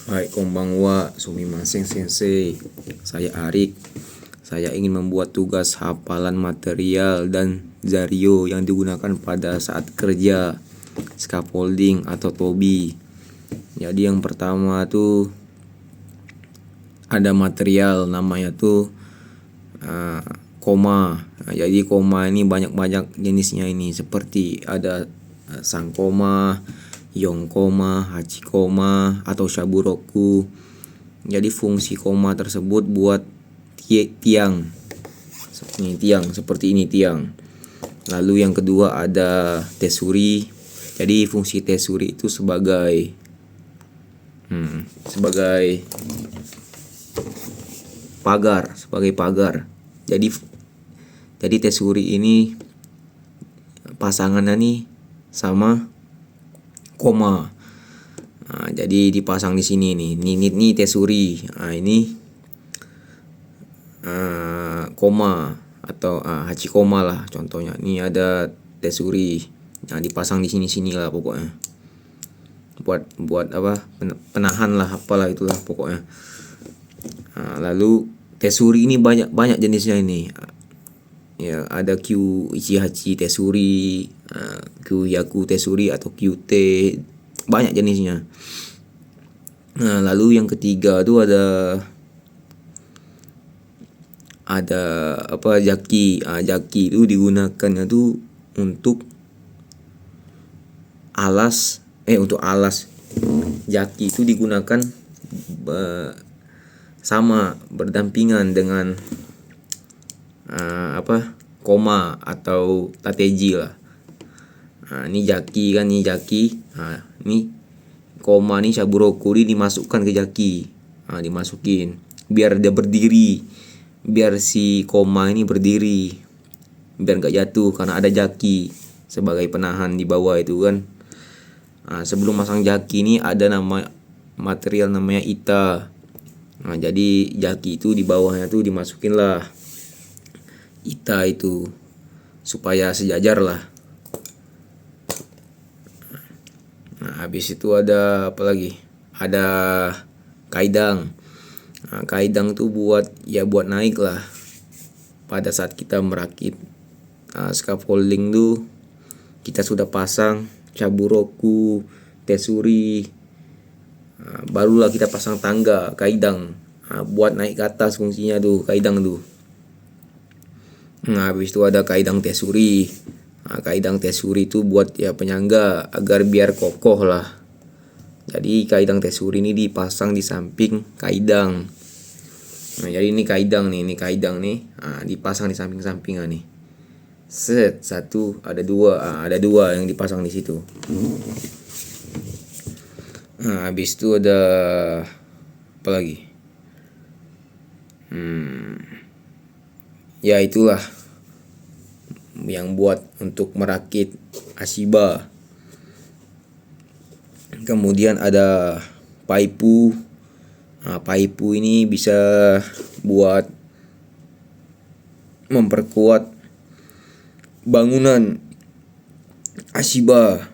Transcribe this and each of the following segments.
Hai konbanwa, sumimasen sensei. Saya Arik. Saya ingin membuat tugas hafalan material dan zario yang digunakan pada saat kerja, scaffolding atau tobi. Jadi yang pertama tuh ada material namanya tuh koma. Jadi koma ini banyak-banyak jenisnya ini, seperti ada sangkoma, yongkoma, hachikoma atau shaburoku. Jadi fungsi koma tersebut buat tiang. Seperti ini tiang. Lalu yang kedua ada tesuri. Jadi fungsi tesuri itu sebagai pagar. Jadi tesuri ini pasangannya nih sama koma. Nah, jadi dipasang di sini nih. Ini tesuri. Nah, ini koma atau hachikoma lah contohnya. Ini ada tesuri. Nah, dipasang di sini lah pokoknya. Buat apa? Penahan lah, apalah itulah pokoknya. Nah, lalu tesuri ini banyak jenisnya ini. Ya, ada Q Ichihachi tesuri, Q Yaku tesuri atau QT, banyak jenisnya. Nah, lalu yang ketiga tuh ada apa, jaki. Jaki itu digunakannya tuh untuk alas. Jaki itu digunakan sama berdampingan dengan koma atau tateji lah. Nah, ini jaki kan, ini jaki. Nah, ini koma nih shaburoku ini dimasukkan ke jaki. Nah, dimasukin biar dia berdiri. Biar si koma ini berdiri. Biar gak jatuh karena ada jaki sebagai penahan di bawah itu kan. Nah, sebelum masang jaki ini ada material namanya ita. Nah, jadi jaki itu di bawahnya tuh dimasukin lah ita itu supaya sejajar lah. Nah, habis itu ada apa lagi? Ada kaidang. Nah, kaidang tuh buat naik lah. Pada saat kita merakit scaffolding tuh kita sudah pasang shaburoku, tesuri. Barulah kita pasang tangga, kaidang. Buat naik ke atas fungsinya tuh kaidang tuh. Nah, habis itu ada kaidang tesuri. Nah, kaidang tesuri itu buat penyangga agar biar kokoh lah. Jadi kaidang tesuri ini dipasang di samping kaidang. Nah, jadi ini kaidang nih, Nah, dipasang di samping-sampingnya nih. Satu, ada dua yang dipasang di situ. Nah, habis itu ada apa lagi? Ya itulah yang buat untuk merakit Ashiba. Kemudian ada paipu. Nah, paipu ini bisa buat memperkuat bangunan Ashiba.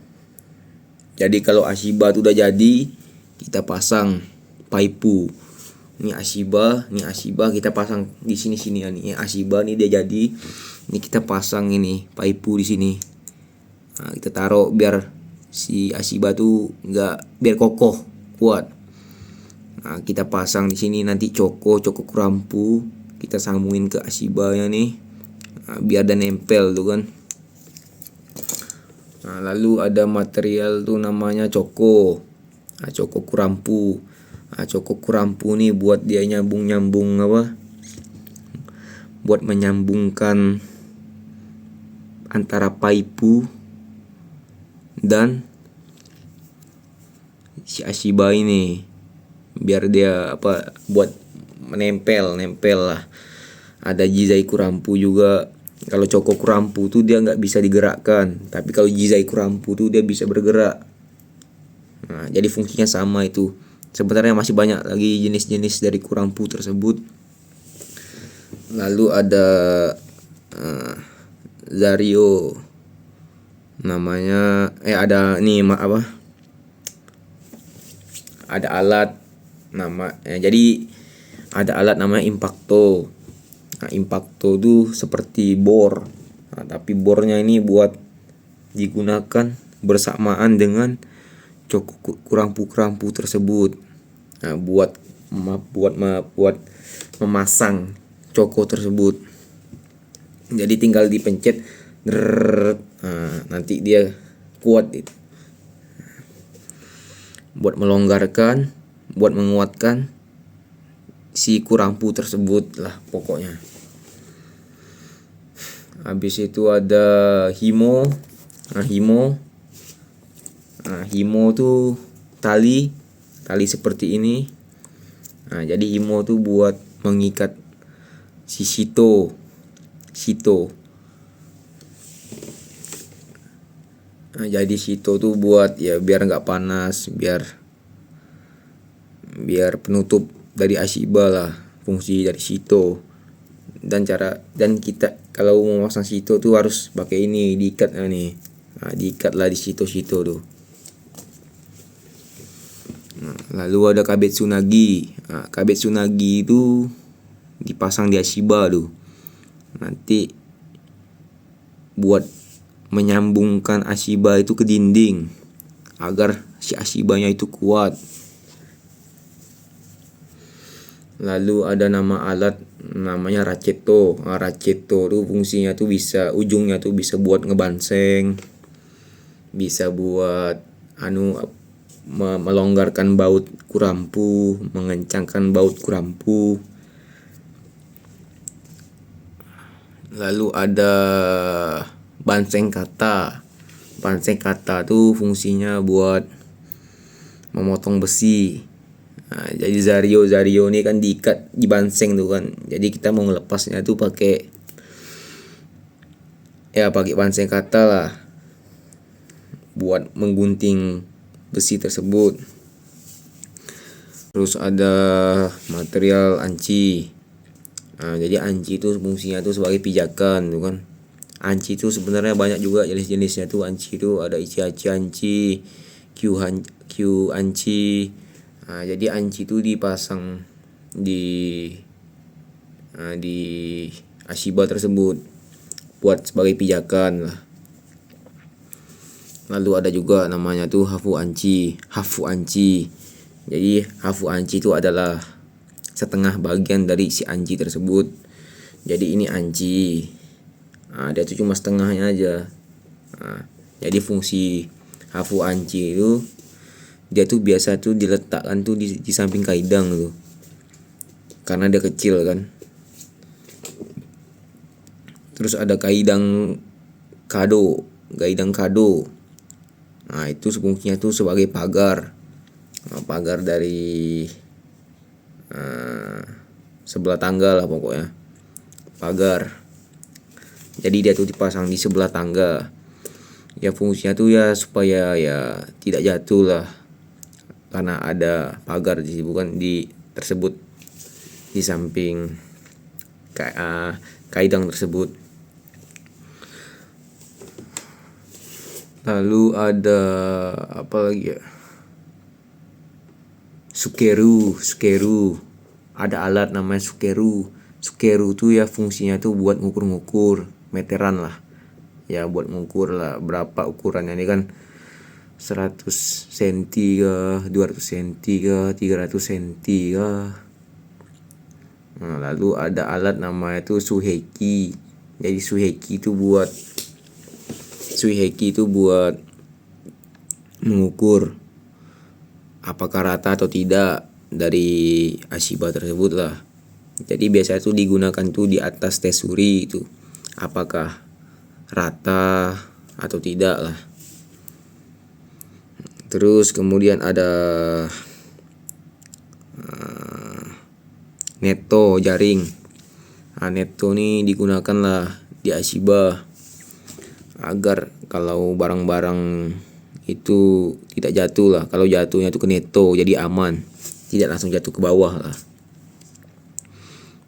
Jadi kalau Ashiba itu udah jadi, kita pasang paipu. Ini Ashiba kita pasang di sini nih. Ashiba nih dia jadi. Ini kita pasang ini paipu di sini. Nah, kita taruh biar si Ashiba tuh biar kokoh, kuat. Nah, kita pasang di sini nanti coko kurampu kita sambungin ke Ashiba-nya nih. Nah, biar dia nempel tuh kan. Nah, lalu ada material tuh namanya coko. Nah, coko kurampu. Nah, coko kurampu nih buat dia nyambung apa? Buat menyambungkan antara paipu dan si Ashiba ini. Biar dia buat menempel lah. Ada jizai kurampu juga. Kalau coko kurampu tuh dia nggak bisa digerakkan, tapi kalau jizai kurampu tuh dia bisa bergerak. Nah, jadi fungsinya sama itu. Sebenarnya masih banyak lagi jenis-jenis dari kurampu tersebut. Lalu ada zario. Namanya ada nih ada alat Jadi ada alat namanya impacto. Nah, impacto itu seperti bor. Nah, tapi bornya ini buat digunakan bersamaan dengan coko kerampu-kerampu tersebut. Nah, buat memasang coko tersebut. Jadi tinggal dipencet, nanti dia kuat itu. Buat melonggarkan, buat menguatkan si kurampu tersebut lah pokoknya. Habis itu ada himo. Himo tuh tali seperti ini. Nah, jadi himo tuh buat mengikat si sito. Nah, jadi sito tuh buat ya biar nggak panas, biar penutup dari asiba lah fungsi dari sito. Dan kita kalau mau masang sito tuh harus pakai ini, diikat nih. Nah, diikat lah di sito tuh. Nah, lalu ada kabetsunagi. Nah, kabetsunagi itu dipasang di asiba tuh. Nanti buat menyambungkan asiba itu ke dinding agar si asibanya itu kuat. Lalu ada nama alat namanya raceto. Raceto tuh fungsinya tuh ujungnya tuh bisa buat ngebanseng, bisa buat melonggarkan baut kurampu, mengencangkan baut kurampu. Lalu ada banseng kata. Banseng kata tuh fungsinya buat memotong besi. Nah, jadi zario ini kan diikat di banseng tuh kan. Jadi kita mau ngelepasnya tuh pakai banseng kata lah buat menggunting besi tersebut. Terus ada material anci. Nah, jadi anci itu fungsinya tuh sebagai pijakan tuh kan. Anci itu sebenarnya banyak juga jenis-jenisnya tuh. Anci itu ada ichi-achi anci, Q anci. Nah, jadi anci itu dipasang di asiba tersebut buat sebagai pijakan lah. Lalu ada juga namanya tuh hafu anci. Jadi hafu anci itu adalah setengah bagian dari si anci tersebut. Jadi ini anci. Nah, dia tuh cuma setengahnya aja. Nah, jadi fungsi hafu anci itu dia tuh biasa tuh diletakkan tuh di samping kaidang tuh. Karena dia kecil kan. Terus ada kaidang kado. Nah, itu fungsinya tuh sebagai pagar. Nah, pagar dari sebelah tangga lah pokoknya. Pagar. Jadi dia tuh dipasang di sebelah tangga. Ya fungsinya tuh ya supaya ya tidak jatuh lah. Karena ada pagar tersebut di samping kaidang tersebut. Lalu ada apa lagi ya? Sukeru. Ada alat namanya sukeru. Sukeru tuh ya fungsinya tuh buat ngukur meteran lah. Ya buat ngukur lah berapa ukurannya ini kan 100 cm kah, 200 cm kah, 300 cm kah. Nah, lalu ada alat namanya tuh suheki. Jadi suheki itu buat mengukur apakah rata atau tidak dari asiba tersebut lah. Jadi biasa itu digunakan tuh di atas tesuri itu. Apakah rata atau tidak lah. Terus kemudian ada neto jaring. Nah, neto ini digunakan lah di asiba agar kalau barang-barang itu tidak jatuh lah. Kalau jatuhnya itu ke neto jadi aman, tidak langsung jatuh ke bawah lah.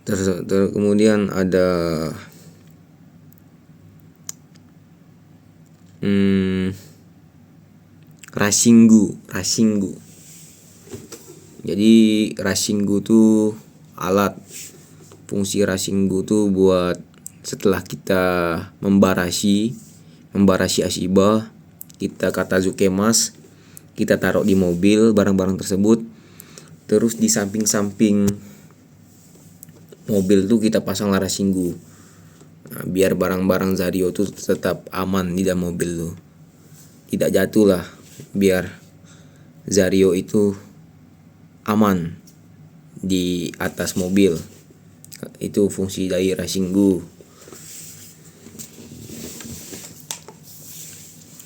Terus kemudian ada Rasingu. Jadi Rasengan tuh alat, fungsi Rasengan tuh buat setelah kita membarasi Ashiba, kita kata Zukemas, kita taruh di mobil barang-barang tersebut, terus di samping-samping mobil tuh kita pasang Rasengan. Nah, biar barang-barang Zario tuh tetap aman di dalam mobil tuh, tidak jatuh lah, biar Zario itu aman di atas mobil. Itu fungsi dari Rasengan.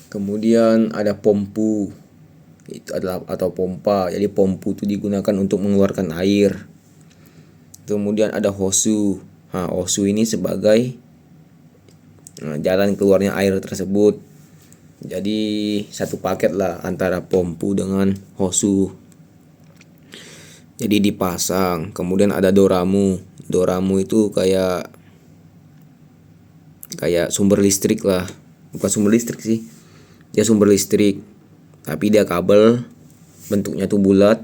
Kemudian ada pompu, itu adalah atau pompa. Jadi pompu itu digunakan untuk mengeluarkan air. Kemudian ada hosu. Nah, hosu ini sebagai jalan keluarnya air tersebut. Jadi satu paket lah antara pompu dengan hosu. Jadi dipasang. Kemudian ada doramu. Doramu itu kayak sumber listrik lah. Bukan sumber listrik sih, dia sumber listrik, tapi dia kabel, bentuknya tuh bulat.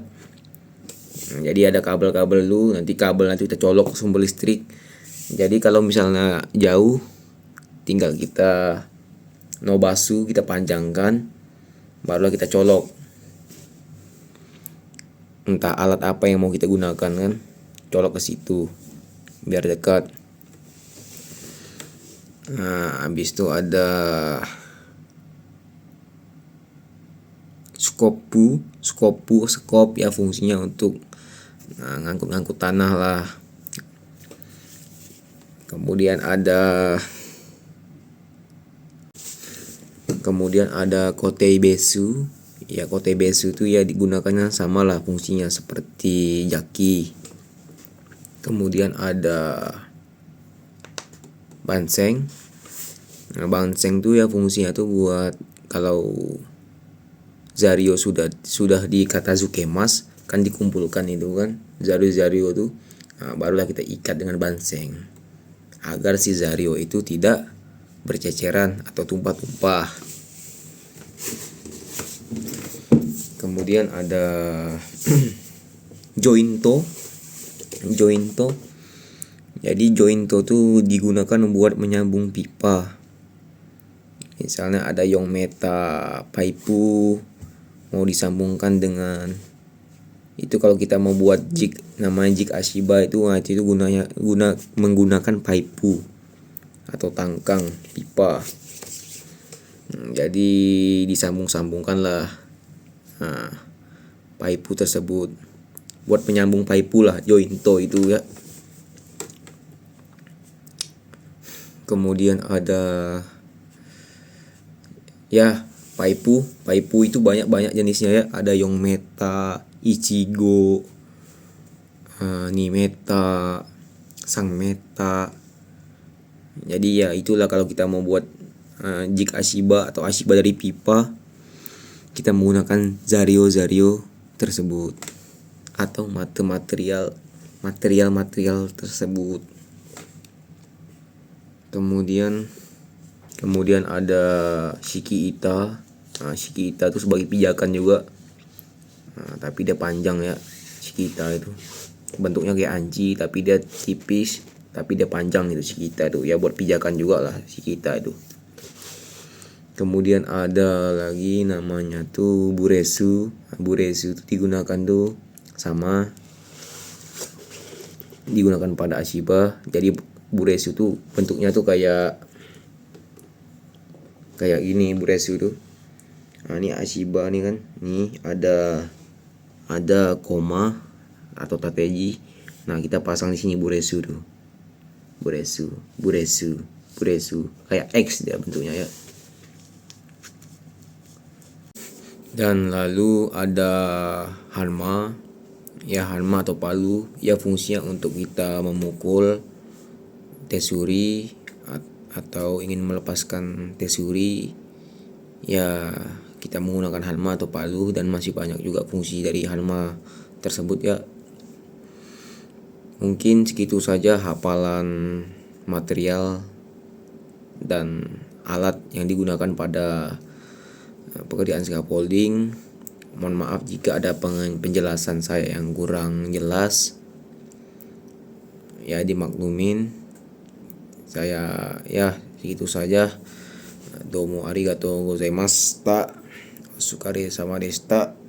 Jadi ada kabel-kabel lu, nanti kita colok ke sumber listrik. Jadi kalau misalnya jauh, tinggal kita nobasu, kita panjangkan, barulah kita colok. Entah alat apa yang mau kita gunakan kan, colok ke situ biar dekat. Nah, habis itu ada skop ya, fungsinya untuk ngangkut tanah lah. Kemudian ada koteibesu. Ya, koteibesu itu ya digunakannya sama lah fungsinya seperti jaki. Kemudian ada banseng. Nah, banseng tuh ya fungsinya tuh buat kalau Zario sudah di kata Zukemas kan, dikumpulkan itu kan Zario tuh. Nah, barulah kita ikat dengan banseng agar si Zario itu tidak berceceran atau tumpah-tumpah. Kemudian ada jointo. Jadi jointo tuh digunakan membuat menyambung pipa. Misalnya ada yang meta paipu mau disambungkan dengan itu, kalau kita mau buat jig, namanya jig Ashiba itu menggunakan paipu atau tangkang pipa. Jadi disambung-sambungkan lah paipu tersebut, buat penyambung paipu lah jointo itu ya. Kemudian ada ya paipu itu banyak jenisnya ya. Ada yang meta, ichigo, nimeta, sang meta. Jadi ya itulah kalau kita mau buat jig Ashiba atau Ashiba dari pipa, kita menggunakan Zario tersebut atau material tersebut. Kemudian ada shiki ita. Nah, shiki ita itu sebagai pijakan juga. Nah, tapi dia panjang ya. Shiki ita itu bentuknya kayak anci tapi dia tipis, tapi dia panjang itu shiki ita itu. Ya buat pijakan juga lah shiki ita itu. Kemudian ada lagi namanya tuh buresu. Buresu itu digunakan tuh digunakan pada Ashiba. Jadi buresu tuh bentuknya tuh kayak gini buresu tuh. Nah, ini Ashiba nih kan. Nih ada koma atau tateji. Nah, kita pasang di sini buresu tuh. Buresu. Kayak X dia bentuknya ya. Dan lalu ada hanma. Ya, hanma atau palu ya fungsinya untuk kita memukul tesuri atau ingin melepaskan tesuri. Ya, kita menggunakan hanma atau palu, dan masih banyak juga fungsi dari hanma tersebut ya. Mungkin segitu saja hafalan material dan alat yang digunakan pada pekerjaan scaffolding. Mohon maaf jika ada penjelasan saya yang kurang jelas. Ya dimaklumin. Saya ya segitu saja. Domo arigatou gozaimashita. Sukare sama desta.